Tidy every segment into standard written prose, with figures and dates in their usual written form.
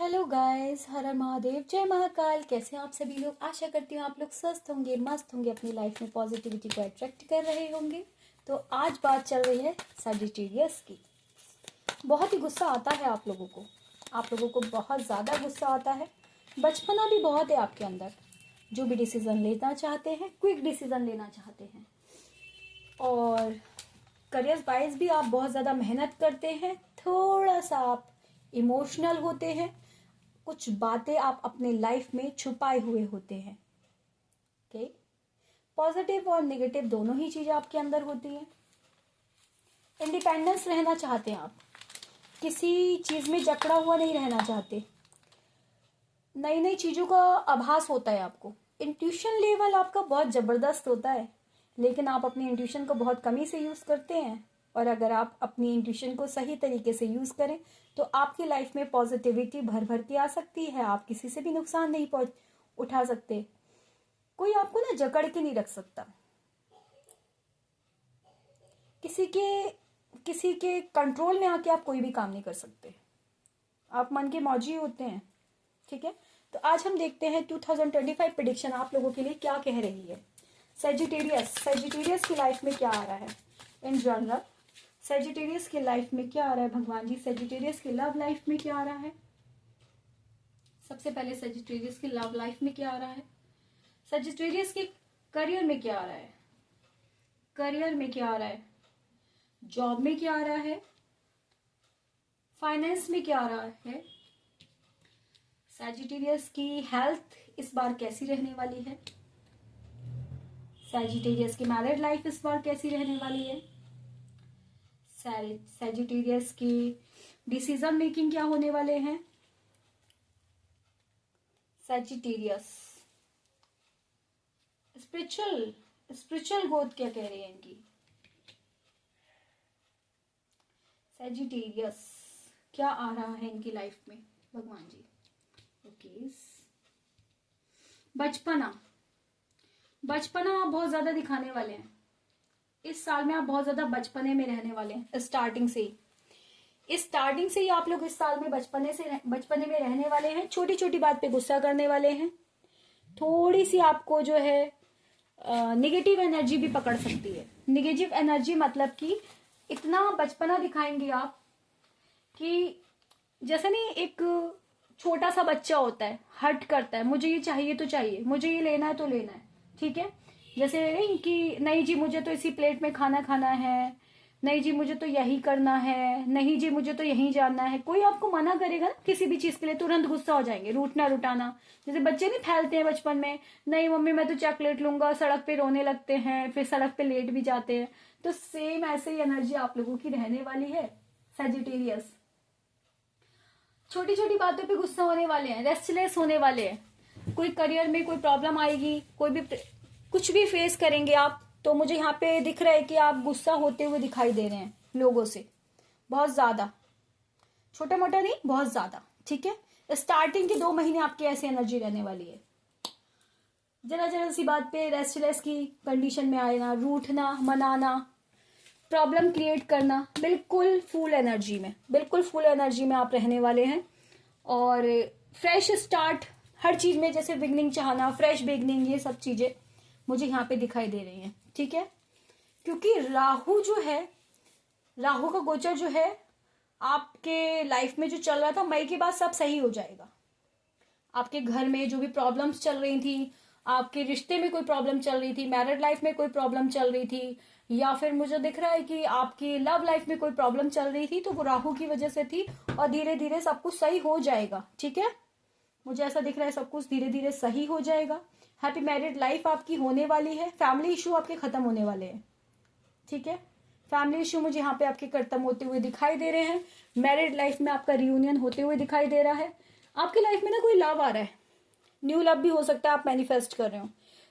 Hello guys, हर हर महादेव, जय महाकाल। कैसे हैं आप सभी लोग? आशा करती हूँ आप लोग स्वस्थ होंगे, मस्त होंगे, अपनी लाइफ में पॉजिटिविटी को अट्रैक्ट कर रहे होंगे। तो आज बात चल रही है सजिटेरियस की। बहुत ही गुस्सा आता है आप लोगों को बहुत ज़्यादा गुस्सा आता है। बचपना भी बहुत है आपके अंदर। जो भी डिसीज़न लेना चाहते हैं, क्विक डिसीज़न लेना चाहते हैं, और करियर वाइज भी आप बहुत ज़्यादा मेहनत करते हैं। थोड़ा सा आप इमोशनल होते हैं। कुछ बातें आप अपने लाइफ में छुपाए हुए होते हैं। ओके, पॉजिटिव और नेगेटिव दोनों ही चीज़ें आपके अंदर होती हैं। इंडिपेंडेंस रहना चाहते हैं आप, किसी चीज़ में जकड़ा हुआ नहीं रहना चाहते। नई नई चीज़ों का आभास होता है आपको। इंट्यूशन लेवल आपका बहुत ज़बरदस्त होता है, लेकिन आप अपनी इंट्यूशन को बहुत कमी से यूज़ करते हैं। और अगर आप अपनी इंट्यूशन को सही तरीके से यूज़ करें तो आपकी लाइफ में पॉजिटिविटी भर भर के आ सकती है। आप किसी से भी नुकसान नहीं उठा सकते। कोई आपको ना जकड़ के नहीं रख सकता। किसी के कंट्रोल में आके आप कोई भी काम नहीं कर सकते। आप मन के मौजी होते हैं। ठीक है, तो आज हम देखते हैं 2025 प्रेडिक्शन आप लोगों के लिए क्या कह रही है। सेजिटेरियस की लाइफ में क्या आ रहा है इन जनरल। सेजिटेरियस की लाइफ में क्या आ रहा है भगवान जी। सेजिटेरियस की लव लाइफ में क्या आ रहा है। सबसे पहले सेजिटेरियस की लव लाइफ में क्या आ रहा है। सेजिटेरियस के करियर में क्या आ रहा है। करियर में क्या आ रहा है। जॉब में क्या आ रहा है। फाइनेंस में क्या आ रहा है। सेजिटेरियस की हेल्थ इस बार कैसी रहने वाली है। सेजिटेरियस की मैरिड लाइफ इस बार कैसी रहने वाली है। सेजिटेरियस की डिसीजन मेकिंग क्या होने वाले हैं। सेजिटेरियस स्पिरिचुअल ग्रोथ क्या कह रही है इनकी। सेजिटेरियस क्या आ रहा है इनकी लाइफ में भगवान जी। ओके, बचपना आप बहुत ज्यादा दिखाने वाले हैं। इस साल में आप बहुत ज्यादा बचपने में रहने वाले हैं। स्टार्टिंग से ही आप लोग इस साल में बचपने में रहने वाले हैं। छोटी छोटी बात पे गुस्सा करने वाले हैं। थोड़ी सी आपको जो है निगेटिव एनर्जी भी पकड़ सकती है। निगेटिव एनर्जी मतलब कि इतना बचपना दिखाएंगे आप कि जैसे नहीं, एक छोटा सा बच्चा होता है, हट करता है, मुझे ये चाहिए तो चाहिए, मुझे ये लेना है तो लेना है। ठीक है, जैसे नहीं कि नहीं जी मुझे तो इसी प्लेट में खाना खाना है, नहीं जी मुझे तो यही करना है, नहीं जी मुझे तो यहीं जाना है। कोई आपको मना करेगा ना किसी भी चीज के लिए, तुरंत गुस्सा हो जाएंगे, रूठना रुटाना। जैसे बच्चे नहीं फैलते हैं बचपन में, नहीं मम्मी मैं तो चॉकलेट लूंगा, सड़क पे रोने लगते हैं, फिर सड़क पे लेट भी जाते हैं। तो सेम ऐसे ही एनर्जी आप लोगों की रहने वाली है। सेजिटेरियस छोटी छोटी बातों पे गुस्सा होने वाले हैं, रेस्टलेस होने वाले हैं। कोई करियर में कोई प्रॉब्लम आएगी, कोई भी कुछ भी फेस करेंगे आप, तो मुझे यहाँ पे दिख रहा है कि आप गुस्सा होते हुए दिखाई दे रहे हैं लोगों से, बहुत ज्यादा। छोटा मोटा नहीं, बहुत ज्यादा। ठीक है, स्टार्टिंग के 2 महीने आपकी ऐसी एनर्जी रहने वाली है। जरा जरा सी बात पे रेस्टलेस की कंडीशन में आना, रूठना, मनाना, प्रॉब्लम क्रिएट करना, बिल्कुल फुल एनर्जी में आप रहने वाले हैं। और फ्रेश स्टार्ट हर चीज में, जैसे बिगनिंग चाहना, फ्रेश बिगनिंग, ये सब चीजें मुझे यहाँ पे दिखाई दे रही हैं। ठीक है, क्योंकि राहु का गोचर जो है आपके लाइफ में जो चल रहा था, मई के बाद सब सही हो जाएगा। आपके घर में जो भी प्रॉब्लम्स चल रही थी, आपके रिश्ते में कोई प्रॉब्लम चल रही थी, मैरिड लाइफ में कोई प्रॉब्लम चल रही थी, या फिर मुझे दिख रहा है कि आपकी लव लाइफ में कोई प्रॉब्लम चल रही थी, तो वो राहु की वजह से थी। और धीरे धीरे सब कुछ सही हो जाएगा। ठीक है, मुझे ऐसा दिख रहा है सब कुछ धीरे धीरे सही हो जाएगा। हैप्पी मैरिड लाइफ आपकी होने वाली है। फैमिली इशू आपके खत्म होने वाले हैं। ठीक है, फैमिली इशू मुझे यहाँ पे आपके खत्म होते हुए दिखाई दे रहे हैं। मैरिड लाइफ में आपका रियूनियन होते हुए दिखाई दे रहा है। आपकी लाइफ में ना कोई लव आ रहा है, न्यू लव भी हो सकता है, आप मैनिफेस्ट कर रहे हो,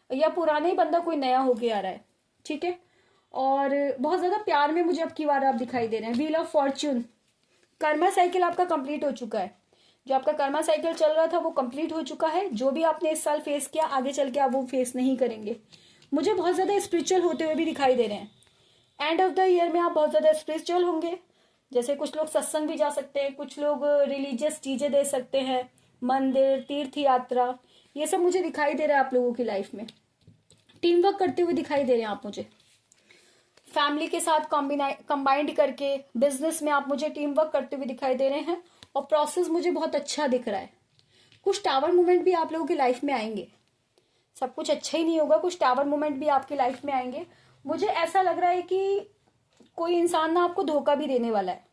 या पुराना ही बंदा कोई नया होके आ रहा है। ठीक है, और बहुत ज्यादा प्यार में मुझे अब की बार आप दिखाई दे रहे हैं। Wheel of Fortune, Karma cycle आपका कंप्लीट हो चुका है। जो आपका कर्मा साइकिल चल रहा था वो कंप्लीट हो चुका है। जो भी आपने इस साल फेस किया, आगे चल के आप वो फेस नहीं करेंगे। मुझे बहुत ज्यादा स्पिरिचुअल होते हुए भी दिखाई दे रहे हैं। एंड ऑफ द ईयर में आप बहुत ज्यादा स्पिरिचुअल होंगे। जैसे कुछ लोग सत्संग भी जा सकते हैं, कुछ लोग रिलीजियस चीजें दे सकते हैं, मंदिर, तीर्थ यात्रा, ये सब मुझे दिखाई दे रहा है आप लोगों की लाइफ में। टीम वर्क करते हुए दिखाई दे रहे हैं आप मुझे, फैमिली के साथ कंबाइंड करके बिजनेस में आप मुझे टीम वर्क करते हुए दिखाई दे रहे हैं, और प्रोसेस मुझे बहुत अच्छा दिख रहा है। कुछ टावर मूवमेंट भी आप लोगों की लाइफ में आएंगे, सब कुछ अच्छा ही नहीं होगा, कुछ टावर मूवमेंट भी आपकी लाइफ में आएंगे। मुझे ऐसा लग रहा है कि कोई इंसान ना आपको धोखा भी देने वाला है,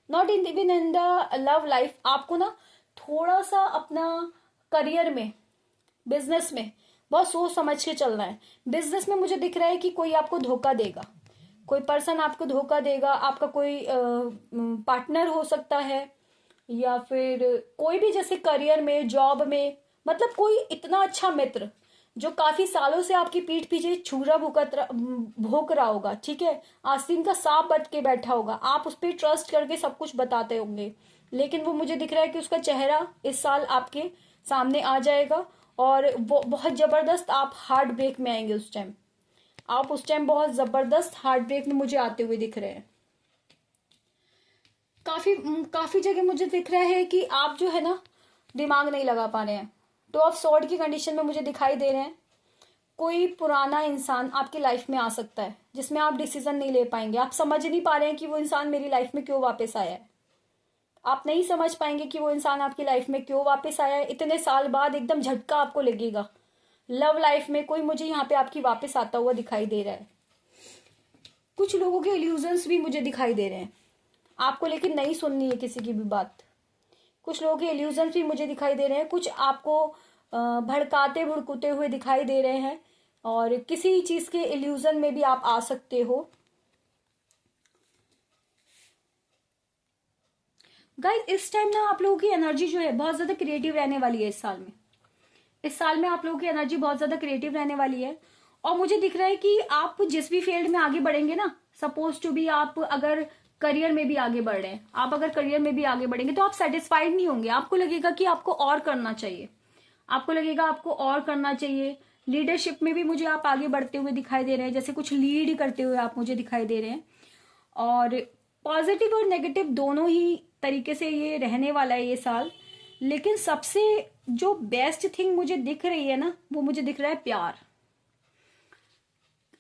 not even in the love life. आपको ना थोड़ा सा अपना करियर में, बिजनेस में बहुत सोच समझ के चलना है। बिजनेस में मुझे दिख रहा है कि कोई आपको धोखा देगा, कोई पर्सन आपको धोखा देगा, आपका कोई पार्टनर हो सकता है, या फिर कोई भी, जैसे करियर में, जॉब में, मतलब कोई इतना अच्छा मित्र जो काफी सालों से आपकी पीठ पीछे छुरा भोंक रहा होगा, ठीक है, आस्तीन का सांप बट के बैठा होगा, आप उस पर ट्रस्ट करके सब कुछ बताते होंगे, लेकिन वो मुझे दिख रहा है कि उसका चेहरा इस साल आपके सामने आ जाएगा, और वो बहुत जबरदस्त आप हार्ट ब्रेक में आएंगे उस टाइम। आप उस टाइम बहुत जबरदस्त हार्ट ब्रेक में मुझे आते हुए दिख रहे हैं। काफी जगह मुझे दिख रहा है कि आप जो है ना दिमाग नहीं लगा पा रहे हैं, तो आप सॉर्ड की कंडीशन में मुझे दिखाई दे रहे हैं। कोई पुराना इंसान आपकी लाइफ में आ सकता है जिसमें आप डिसीजन नहीं ले पाएंगे, आप समझ नहीं पा रहे हैं कि वो इंसान मेरी लाइफ में क्यों वापस आया है, आप नहीं समझ पाएंगे कि वो इंसान आपकी लाइफ में क्यों वापस आया है। इतने साल बाद एकदम झटका आपको लगेगा लव लाइफ में, कोई मुझे यहाँ पे आपकी वापस आता हुआ दिखाई दे रहा है। कुछ लोगों के इल्यूजन्स भी मुझे दिखाई दे रहे हैं आपको, लेकिन नहीं सुननी है किसी की भी बात। कुछ लोगों के इल्यूजन्स भी मुझे दिखाई दे रहे हैं, कुछ आपको भड़काते भड़कते हुए दिखाई दे रहे हैं, और किसी चीज के इल्यूजन में भी आप आ सकते हो। गाइस इस टाइम ना आप लोगों की एनर्जी जो है बहुत ज्यादा क्रिएटिव रहने वाली है इस साल में। इस साल में आप लोगों की एनर्जी बहुत ज्यादा क्रिएटिव रहने वाली है, और मुझे दिख रहा है कि आप जिस भी फील्ड में आगे बढ़ेंगे ना, सपोज टू बी आप अगर करियर में भी आगे बढ़ रहे हैं, आप अगर करियर में भी आगे बढ़ेंगे तो आप सेटिस्फाइड नहीं होंगे, आपको लगेगा कि आपको और करना चाहिए, आपको लगेगा आपको और करना चाहिए। लीडरशिप में भी मुझे आप आगे बढ़ते हुए दिखाई दे रहे हैं, जैसे कुछ लीड करते हुए आप मुझे दिखाई दे रहे हैं, और पॉजिटिव और नेगेटिव दोनों ही तरीके से ये रहने वाला है ये साल। लेकिन सबसे जो बेस्ट थिंग मुझे दिख रही है ना, वो मुझे दिख रहा है प्यार।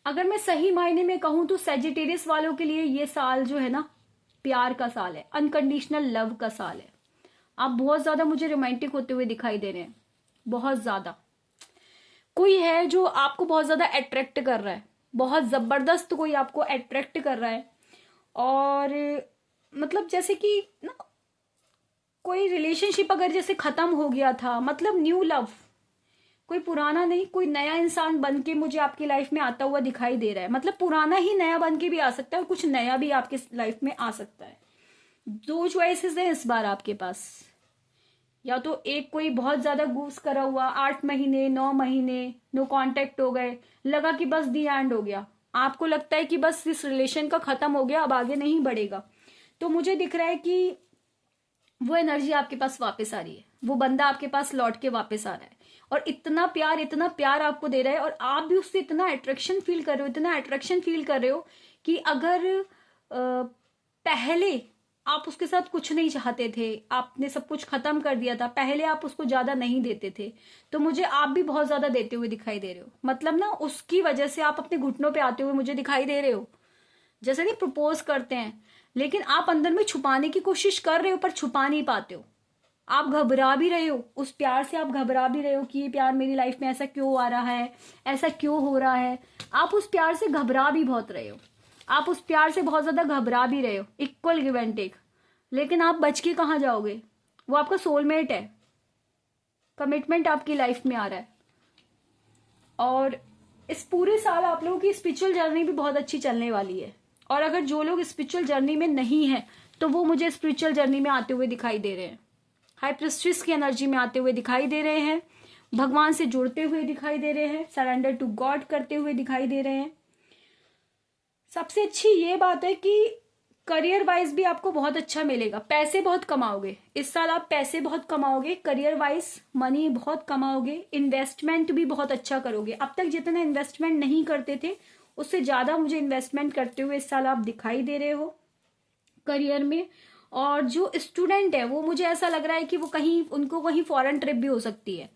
अगर मैं सही मायने में कहूं तो सेजिटेरियस वालों के लिए ये साल जो है ना प्यार का साल है, अनकंडीशनल लव का साल है। आप बहुत ज्यादा मुझे रोमांटिक होते हुए दिखाई दे रहे हैं, बहुत ज्यादा। कोई है जो आपको बहुत ज्यादा अट्रैक्ट कर रहा है, बहुत जबरदस्त कोई आपको अट्रैक्ट कर रहा है, और मतलब जैसे कि ना कोई रिलेशनशिप अगर जैसे खत्म हो गया था, मतलब न्यू लव, कोई पुराना नहीं, कोई नया इंसान बन के मुझे आपकी लाइफ में आता हुआ दिखाई दे रहा है। मतलब पुराना ही नया बन के भी आ सकता है, और कुछ नया भी आपके लाइफ में आ सकता है। दो चॉइसेस हैं इस बार आपके पास, या तो एक कोई बहुत ज्यादा गूस करा हुआ 8 महीने 9 महीने नो कांटेक्ट हो गए, लगा कि बस दी एंड हो गया, आपको लगता है कि बस इस रिलेशन का खत्म हो गया, अब आगे नहीं बढ़ेगा, तो मुझे दिख रहा है कि वो एनर्जी आपके पास वापस आ रही है, वो बंदा आपके पास लौट के वापस आ रहा है, और इतना प्यार आपको दे रहा है, और आप भी उससे इतना अट्रैक्शन फील कर रहे हो, इतना अट्रैक्शन फील कर रहे हो कि अगर पहले आप उसके साथ कुछ नहीं चाहते थे, आपने सब कुछ खत्म कर दिया था, पहले आप उसको ज्यादा नहीं देते थे, तो मुझे आप भी बहुत ज्यादा देते हुए दिखाई दे रहे हो। मतलब ना उसकी वजह से आप अपने घुटनों पे आते हुए मुझे दिखाई दे रहे हो। जैसे नहीं प्रपोज करते हैं, लेकिन आप अंदर में छुपाने की कोशिश कर रहे हो पर छुपा नहीं पाते हो, आप घबरा भी रहे हो उस प्यार से, आप घबरा भी रहे हो कि ये प्यार मेरी लाइफ में ऐसा क्यों आ रहा है, ऐसा क्यों हो रहा है। आप उस प्यार से घबरा भी बहुत रहे हो, आप उस प्यार से बहुत ज्यादा घबरा भी रहे हो, इक्वल गिव एंड टेक। लेकिन आप बच के कहाँ जाओगे, वो आपका सोलमेट है, कमिटमेंट आपकी लाइफ में आ रहा है। और इस पूरे साल आप लोगों की स्पिरिचुअल जर्नी भी बहुत अच्छी चलने वाली है, और अगर जो लोग स्पिरिचुअल जर्नी में नहीं है तो वो मुझे स्पिरिचुअल जर्नी में आते हुए दिखाई दे रहे हैं, हाई प्रिस्ट्रेस की एनर्जी में आते हुए दिखाई दे रहे हैं, भगवान से जुड़ते हुए दिखाई दे रहे हैं, सरेंडर टू गॉड करते हुए दिखाई दे रहे हैं। सबसे अच्छी ये बात है कि करियर वाइज भी आपको बहुत अच्छा मिलेगा, पैसे बहुत कमाओगे इस साल, आप पैसे बहुत कमाओगे, करियर वाइज मनी बहुत कमाओगे, इन्वेस्टमेंट भी बहुत अच्छा करोगे। अब तक जितना इन्वेस्टमेंट नहीं करते थे उससे ज्यादा मुझे इन्वेस्टमेंट करते हुए इस साल आप दिखाई दे रहे हो। करियर में। और जो स्टूडेंट है वो मुझे ऐसा लग रहा है कि वो कहीं उनको कहीं फॉरेन ट्रिप भी हो सकती है,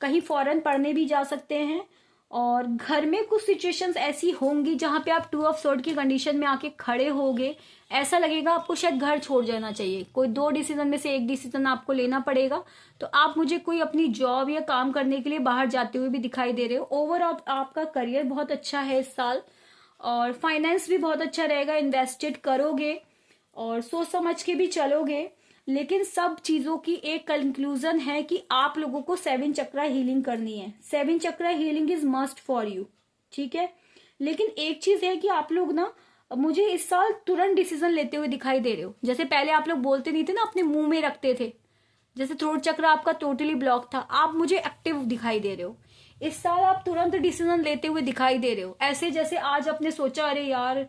कहीं फॉरेन पढ़ने भी जा सकते हैं। और घर में कुछ सिचुएशंस ऐसी होंगी जहां पे आप 2 ऑफ सोर्ड की कंडीशन में आके खड़े होगे, ऐसा लगेगा आपको शायद घर छोड़ जाना चाहिए, कोई 2 डिसीजन में से एक डिसीजन आपको लेना पड़ेगा। तो आप मुझे कोई अपनी जॉब या काम करने के लिए बाहर जाते हुए भी दिखाई दे रहे हो। ओवरऑल आपका करियर बहुत अच्छा है इस साल, और फाइनेंस भी बहुत अच्छा रहेगा, इन्वेस्टेड करोगे और सोच समझ के भी चलोगे। लेकिन सब चीजों की एक कंक्लूजन है कि आप लोगों को 7 चक्रा हीलिंग करनी है। 7 chakra healing is must for you, ठीक है। लेकिन एक चीज है कि आप लोग ना मुझे इस साल तुरंत डिसीजन लेते हुए दिखाई दे रहे हो। जैसे पहले आप लोग बोलते नहीं थे ना, अपने मुंह में रखते थे, जैसे थ्रोट चक्र आपका टोटली ब्लॉक था, आप मुझे एक्टिव दिखाई दे रहे हो। इस साल आप तुरंत डिसीजन लेते हुए दिखाई दे रहे हो, ऐसे जैसे आज आपने सोचा अरे यार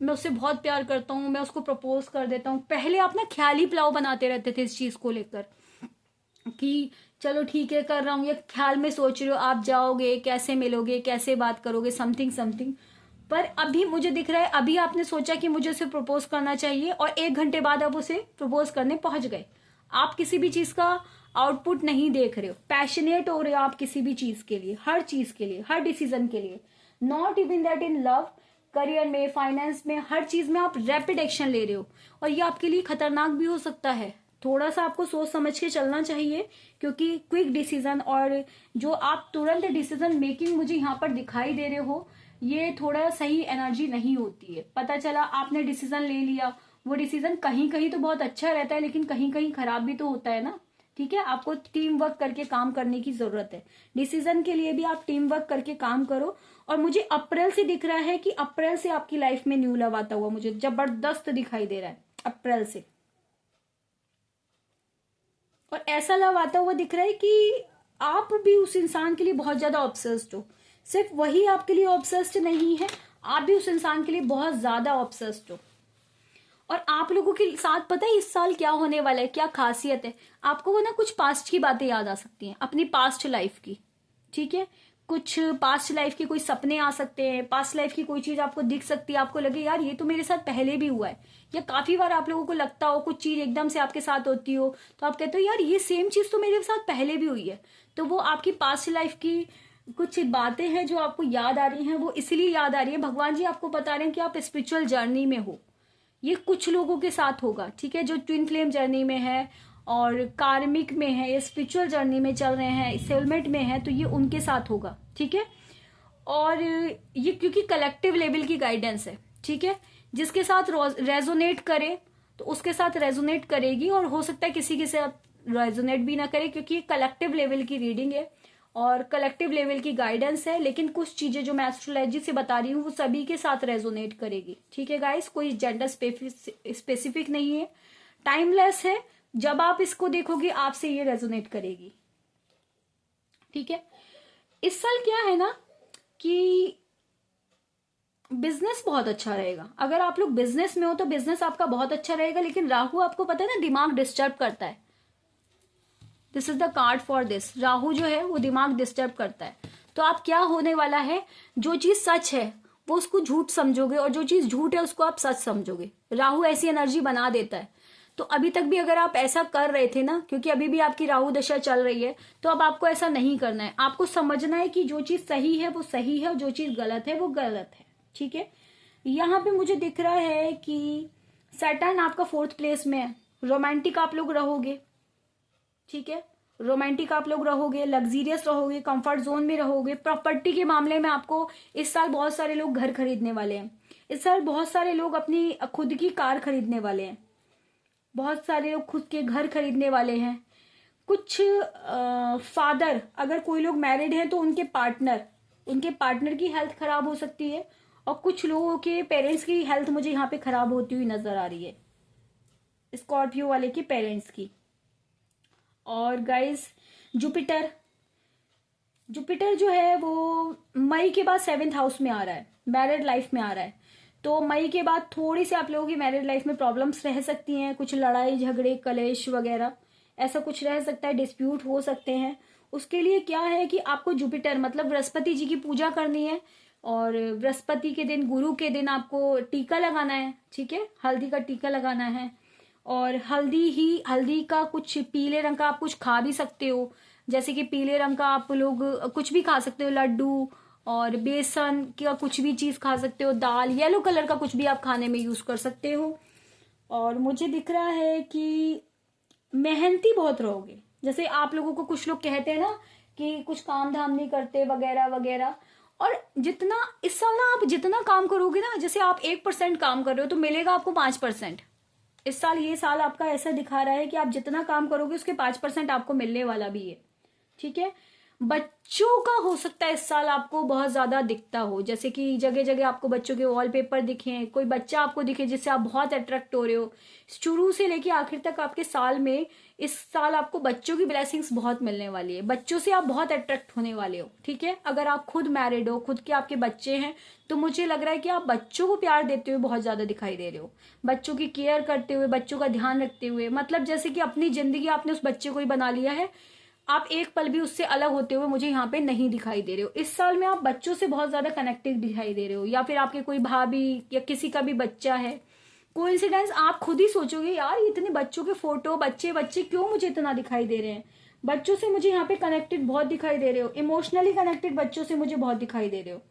मैं उससे बहुत प्यार करता हूँ, मैं उसको प्रपोज कर देता हूँ। पहले आप ना ख्याली पुलाव बनाते रहते थे इस चीज को लेकर कि चलो ठीक है कर रहा हूँ, या ख्याल में सोच रहे हो आप जाओगे, कैसे मिलोगे, कैसे बात करोगे, समथिंग समथिंग। पर अभी मुझे दिख रहा है अभी आपने सोचा कि मुझे उसे प्रपोज करना चाहिए, और 1 घंटे बाद आप उसे प्रपोज करने पहुंच गए। आप किसी भी चीज का आउटपुट नहीं देख रहे हो, पैशनेट हो रहे हो आप किसी भी चीज के लिए, हर चीज के लिए, हर डिसीजन के लिए। Not even that in love, career में, फाइनेंस में, हर चीज में आप रैपिड एक्शन ले रहे हो, और ये आपके लिए खतरनाक भी हो सकता है। थोड़ा सा आपको सोच समझ के चलना चाहिए, क्योंकि क्विक डिसीजन और जो आप तुरंत डिसीजन मेकिंग मुझे यहाँ पर दिखाई दे रहे हो, ये थोड़ा सही एनर्जी नहीं होती है। पता चला आपने डिसीजन ले लिया, वो डिसीजन कहीं कहीं तो बहुत अच्छा रहता है, लेकिन कहीं कहीं खराब भी तो होता है ना, ठीक है। आपको टीम वर्क करके काम करने की जरूरत है, डिसीजन के लिए भी आप टीम वर्क करके काम करो। और मुझे अप्रैल से दिख रहा है कि अप्रैल से आपकी लाइफ में न्यू लव आता हुआ मुझे जबरदस्त दिखाई दे रहा है अप्रैल से। और ऐसा लव आता हुआ दिख रहा है कि आप भी उस इंसान के लिए बहुत ज्यादा ऑब्सेस्ड हो। सिर्फ वही आपके लिए ऑब्सेस्ड नहीं है, आप भी उस इंसान के लिए बहुत ज्यादा ऑब्सेस्ड हो। और आप लोगों के साथ पता है इस साल क्या होने वाला है, क्या खासियत है, आपको वो ना कुछ पास्ट की बातें याद आ सकती हैं, अपनी पास्ट लाइफ की, ठीक है। कुछ पास्ट लाइफ के कोई सपने आ सकते हैं, पास्ट लाइफ की कोई चीज आपको दिख सकती है, आपको लगे यार ये तो मेरे साथ पहले भी हुआ है। या काफी बार आप लोगों को लगता हो कुछ चीज एकदम से आपके साथ होती हो, तो आप कहते हो यार ये सेम चीज तो मेरे साथ पहले भी हुई है। तो वो आपकी पास्ट लाइफ की कुछ बातें हैं जो आपको याद आ रही हैं, वो इसलिए याद आ रही है, भगवान जी आपको बता रहे हैं कि आप स्पिरिचुअल जर्नी में हो। ये कुछ लोगों के साथ होगा, ठीक है, जो ट्विन फ्लेम जर्नी में है और कार्मिक में है, ये स्पिरिचुअल जर्नी में चल रहे हैं, सोलमेट में है, तो ये उनके साथ होगा, ठीक है। और ये क्योंकि कलेक्टिव लेवल की गाइडेंस है, ठीक है, जिसके साथ रेजोनेट करे तो उसके साथ रेजोनेट करेगी, और हो सकता है किसी के साथ रेजोनेट भी ना करे, क्योंकि ये कलेक्टिव लेवल की रीडिंग है और कलेक्टिव लेवल की गाइडेंस है। लेकिन कुछ चीजें जो मैं एस्ट्रोलॉजी से बता रही हूँ वो सभी के साथ रेजोनेट करेगी, ठीक है गाइस, कोई जेंडर स्पेसिफिक नहीं है, टाइमलेस है। जब आप इसको देखोगे आपसे ये रेजोनेट करेगी, ठीक है। इस साल क्या है ना कि बिजनेस बहुत अच्छा रहेगा। अगर आप लोग बिजनेस में हो तो बिजनेस आपका बहुत अच्छा रहेगा, लेकिन राहु आपको पता है ना दिमाग डिस्टर्ब करता है। This is the card for this, Rahu जो है वो दिमाग डिस्टर्ब करता है। तो आप क्या होने वाला है, जो चीज सच है वो उसको झूठ समझोगे, और जो चीज झूठ है उसको आप सच समझोगे। राहु ऐसी एनर्जी बना देता है। तो अभी तक भी अगर आप ऐसा कर रहे थे ना, क्योंकि अभी भी आपकी राहु दशा चल रही है, तो अब आपको ऐसा नहीं करना है। आपको समझना है कि जो चीज सही है वो सही है, और जो चीज गलत है वो गलत है, ठीक है। यहाँ पे मुझे दिख रहा है कि सैटर्न आपका 4th प्लेस में है। रोमांटिक आप लोग रहोगे, ठीक है, रोमांटिक आप लोग रहोगे, लग्जीरियस रहोगे, कंफर्ट जोन में रहोगे। प्रॉपर्टी के मामले में आपको इस साल बहुत सारे लोग घर खरीदने वाले हैं। इस साल बहुत सारे लोग अपनी खुद की कार खरीदने वाले हैं, बहुत सारे लोग खुद के घर खरीदने वाले हैं। कुछ फादर, अगर कोई लोग मैरिड हैं तो उनके पार्टनर की हेल्थ खराब हो सकती है, और कुछ लोगों के पेरेंट्स की हेल्थ मुझे यहाँ पे खराब होती हुई नजर आ रही है, स्कॉर्पियो वाले के पेरेंट्स की। और गाइस जुपिटर जो है वो मई के बाद 7th हाउस में आ रहा है, मैरिड लाइफ में आ रहा है। तो मई के बाद थोड़ी सी आप लोगों की मैरिड लाइफ में प्रॉब्लम्स रह सकती हैं, कुछ लड़ाई झगड़े कलेश वगैरह ऐसा कुछ रह सकता है, डिस्प्यूट हो सकते हैं। उसके लिए क्या है कि आपको जुपिटर मतलब बृहस्पति जी की पूजा करनी है। और बृहस्पति के दिन, गुरु के दिन आपको टीका लगाना है, ठीक है, हल्दी का टीका लगाना है। और हल्दी का कुछ पीले रंग का आप कुछ खा भी सकते हो, जैसे कि पीले रंग का आप लोग कुछ भी खा सकते हो, लड्डू और बेसन का कुछ भी चीज खा सकते हो, दाल, येलो कलर का कुछ भी आप खाने में यूज कर सकते हो। और मुझे दिख रहा है कि मेहनती बहुत रहोगे, जैसे आप लोगों को कुछ लोग कहते हैं ना कि कुछ काम धाम नहीं करते वगैरह वगैरह। और जितना इस साल ना आप जितना काम करोगे ना, जैसे आप 1% काम कर रहे हो तो मिलेगा आपको 5%। इस साल, ये साल आपका ऐसा दिखा रहा है कि आप जितना काम करोगे उसके 5% आपको मिलने वाला भी है, ठीक है। बच्चों का हो सकता है इस साल आपको बहुत ज्यादा दिखता हो, जैसे कि जगह जगह आपको बच्चों के वॉलपेपर दिखे, कोई बच्चा आपको दिखे जिससे आप बहुत अट्रैक्ट हो रहे हो। शुरू से लेके आखिर तक आपके साल में, इस साल आपको बच्चों की ब्लेसिंग्स बहुत मिलने वाली है, बच्चों से आप बहुत अट्रैक्ट होने वाले हो, ठीक है। अगर आप खुद मैरिड हो, खुद के आपके बच्चे हैं, तो मुझे लग रहा है कि आप बच्चों को प्यार देते हुए बहुत ज्यादा दिखाई दे रहे हो, बच्चों की केयर करते हुए, बच्चों का ध्यान रखते हुए, मतलब जैसे कि अपनी जिंदगी आपने उस बच्चे को ही बना लिया है, आप एक पल भी उससे अलग होते हुए मुझे यहाँ पे नहीं दिखाई दे रहे हो। इस साल में आप बच्चों से बहुत ज्यादा कनेक्टेड दिखाई दे रहे हो, या फिर आपके कोई भाभी या किसी का भी बच्चा है, कोइंसिडेंस आप खुद ही सोचोगे यार इतने बच्चों के फोटो, बच्चे बच्चे क्यों मुझे इतना दिखाई दे रहे हैं। बच्चों से मुझे यहाँ पे कनेक्टेड बहुत दिखाई दे रहे हो, इमोशनली कनेक्टेड बच्चों से मुझे बहुत दिखाई दे रहे हो।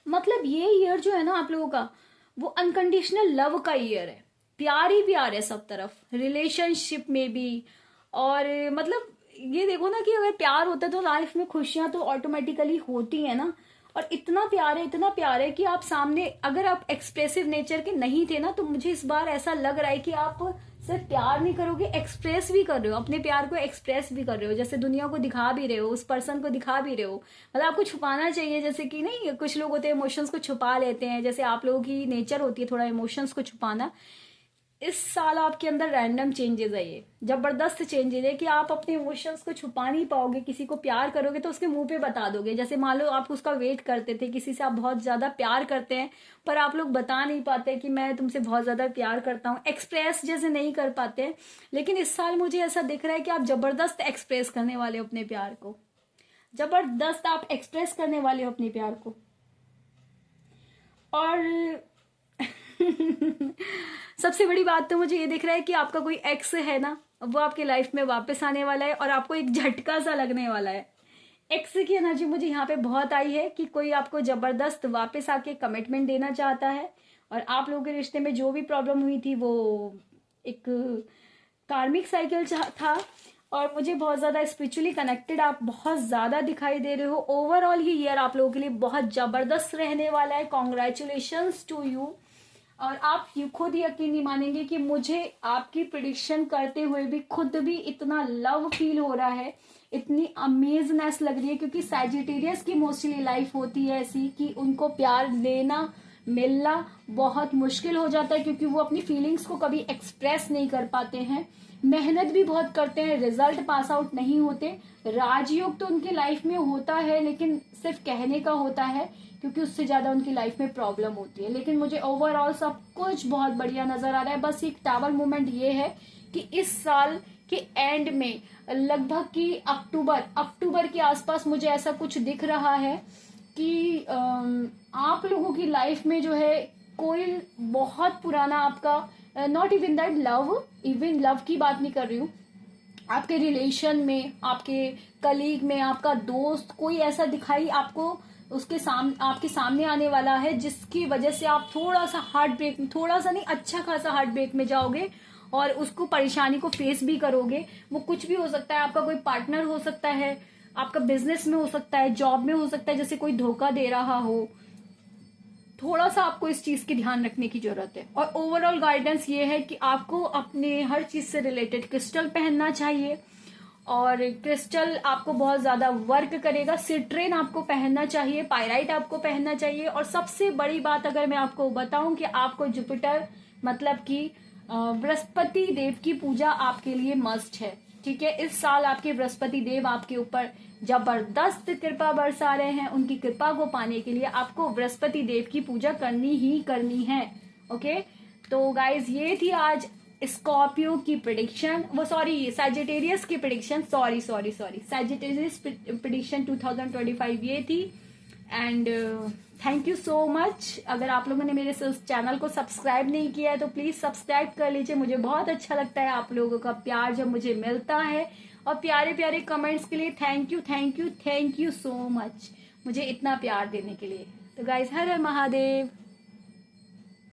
मतलब ये ईयर जो है ना आप लोगों का, वो अनकंडीशनल लव का ईयर है, प्यार ही प्यार है सब तरफ, रिलेशनशिप में भी। और मतलब ये देखो ना कि अगर प्यार होता है तो लाइफ में खुशियां तो ऑटोमेटिकली होती है ना। और इतना प्यार है, इतना प्यार है कि आप सामने, अगर आप एक्सप्रेसिव नेचर के नहीं थे ना, तो मुझे इस बार ऐसा लग रहा है कि आप सिर्फ प्यार नहीं करोगे, एक्सप्रेस भी कर रहे हो, अपने प्यार को एक्सप्रेस भी कर रहे हो, जैसे दुनिया को दिखा भी रहे हो, उस पर्सन को दिखा भी रहे हो। मतलब आपको छुपाना चाहिए, जैसे कि नहीं, कुछ लोग होते हैं इमोशंस को छुपा लेते हैं, जैसे आप लोगों की नेचर होती है थोड़ा इमोशंस को छुपाना। इस साल आपके अंदर रैंडम चेंजेस है, ये जबरदस्त चेंजेस है कि आप अपने इमोशंस को छुपा नहीं पाओगे। किसी को प्यार करोगे तो उसके मुंह पे बता दोगे, जैसे मान लो आप उसका वेट करते थे, किसी से आप बहुत ज्यादा प्यार करते हैं पर आप लोग बता नहीं पाते कि मैं तुमसे बहुत ज्यादा प्यार करता हूँ, एक्सप्रेस जैसे नहीं कर पाते। लेकिन इस साल मुझे ऐसा दिख रहा है कि आप जबरदस्त एक्सप्रेस करने वाले हो अपने प्यार को, जबरदस्त आप एक्सप्रेस करने वाले हो अपने प्यार को। और सबसे बड़ी बात तो मुझे ये दिख रहा है कि आपका कोई एक्स है ना, वो आपके लाइफ में वापस आने वाला है और आपको एक झटका सा लगने वाला है। एक्स की एनर्जी मुझे यहाँ पे बहुत आई है कि कोई आपको जबरदस्त वापस आके कमिटमेंट देना चाहता है, और आप लोगों के रिश्ते में जो भी प्रॉब्लम हुई थी वो एक कार्मिक साइकिल था। और मुझे बहुत ज्यादा स्पिरिचुअली कनेक्टेड आप बहुत ज्यादा दिखाई दे रहे हो। ओवरऑल ये ईयर आप लोगों के लिए बहुत जबरदस्त रहने वाला है। Congratulations to you. और आप खुद यकीन नहीं मानेंगे कि मुझे आपकी प्रिडिक्शन करते हुए भी खुद भी इतना लव फील हो रहा है, इतनी अमेजनेस लग रही है, क्योंकि सैजिटेरियस की मोस्टली लाइफ होती है ऐसी कि उनको प्यार लेना मिलना बहुत मुश्किल हो जाता है, क्योंकि वो अपनी फीलिंग्स को कभी एक्सप्रेस नहीं कर पाते हैं, मेहनत भी बहुत करते हैं, रिजल्ट पास आउट नहीं होते। राजयोग तो उनकी लाइफ में होता है लेकिन सिर्फ कहने का होता है, क्योंकि उससे ज्यादा उनकी लाइफ में प्रॉब्लम होती है। लेकिन मुझे ओवरऑल सब कुछ बहुत बढ़िया नजर आ रहा है। बस एक टावर मोमेंट ये है कि इस साल के एंड में लगभग कि अक्टूबर के आसपास मुझे ऐसा कुछ दिख रहा है कि आप लोगों की लाइफ में जो है कोई बहुत पुराना आपका, not even that love, even love की बात नहीं कर रही हूँ, आपके रिलेशन में, आपके कलीग में, आपका दोस्त कोई ऐसा दिखाई आपको उसके आपके सामने आने वाला है, जिसकी वजह से आप थोड़ा सा हार्ट ब्रेक, थोड़ा सा नहीं अच्छा खासा हार्ट ब्रेक में जाओगे और उसको परेशानी को फेस भी करोगे। वो कुछ भी हो सकता है, आपका कोई पार्टनर हो सकता है, आपका बिजनेस में हो सकता है, जॉब में हो सकता है, जैसे कोई धोखा दे रहा हो। थोड़ा सा आपको इस चीज की ध्यान रखने की जरूरत है। और ओवरऑल गाइडेंस ये है कि आपको अपने हर चीज से रिलेटेड क्रिस्टल पहनना चाहिए, और क्रिस्टल आपको बहुत ज्यादा वर्क करेगा। सिट्रेन आपको पहनना चाहिए, पायराइट आपको पहनना चाहिए। और सबसे बड़ी बात अगर मैं आपको बताऊं कि आपको जुपिटर मतलब कि बृहस्पति देव की पूजा आपके लिए मस्ट है, ठीक है। इस साल आपके बृहस्पति देव आपके ऊपर जबरदस्त कृपा बरसा रहे हैं। उनकी कृपा को पाने के लिए आपको बृहस्पति देव की पूजा करनी ही करनी है। ओके, तो गाइज ये थी आज स्कॉर्पियो की प्रिडिक्शन, वो सॉरी सैजिटेरियस की प्रिडिक्शन, सॉरी सैजिटेरियस प्रिडिक्शन 2025 ये थी। And thank you so much. अगर आप लोगों ने मेरे चैनल को सब्सक्राइब नहीं किया है तो प्लीज सब्सक्राइब कर लीजिए। मुझे बहुत अच्छा लगता है आप लोगों का प्यार जब मुझे मिलता है, और प्यारे प्यारे कमेंट्स के लिए thank you thank you thank you so much, मुझे इतना प्यार देने के लिए। तो गाइज, हर हर महादेव।